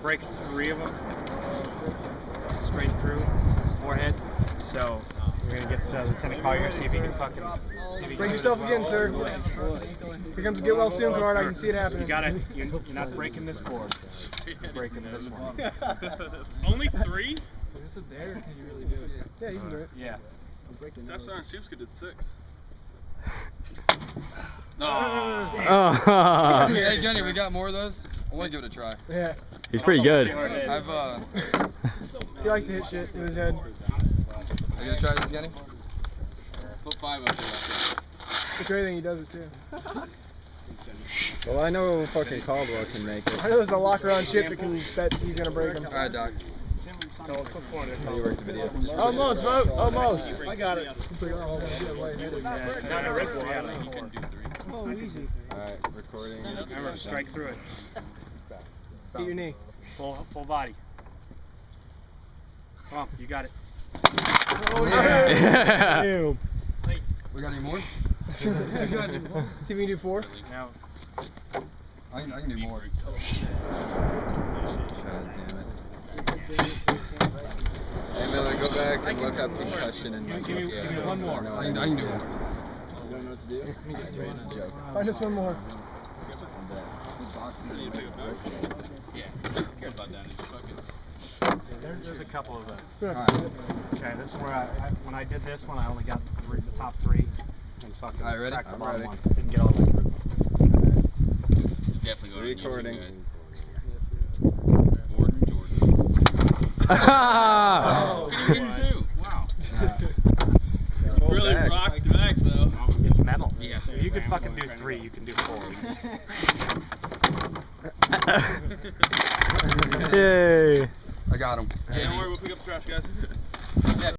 break 3 of them straight through his forehead. So we're gonna get Lieutenant Collier, see if he can fucking. Break yourself again, sir. Here comes a get well soon card. I can see it happening. You gotta. You're not breaking this board. You're breaking this one. Only 3? Is it there? Can you really do it? Yeah, you can do it. Yeah. Steph Sergeant Shupska did 6. Oh. Hey, Jenny, we got more of those? I want to give it a try. Yeah. He's pretty good. He likes to hit shit with his head. Are you gonna try this, Jenny? Put 5 up there. It's everything he does it too. Well, I know fucking Caldwell can make it. I know there's a locker on shit that he's gonna break him. Alright, Doc. How do you work the video? Almost, bro. Almost. I got it. Not a rip one. Oh, easy. Alright, recording. Remember, strike through it. Hit your knee. Full body. Come on, you got it. Oh, yeah. We got any more? See if we can do 4. Now. I can do more. God damn it. Hey Miller, go back and look up concussion and Give me one more. No, I can do more. You don't know what to do? It's a joke. Find us one more. There's a couple of them. Alright. Okay, this is where when I did this one, I only got the top 3. And fucking Alright, ready? cracked the I'm bottom ready. one. Didn't get all the way through. Definitely go to Recording. YouTube, guys. Gordon Jordan. Oh. Can you get 2? Wow. Hold Really back. rocked back, though. It's mental. Yeah. So you could fucking do 3, you can do 4. Yay. I got him. Hey, don't worry, we'll pick up the trash, guys.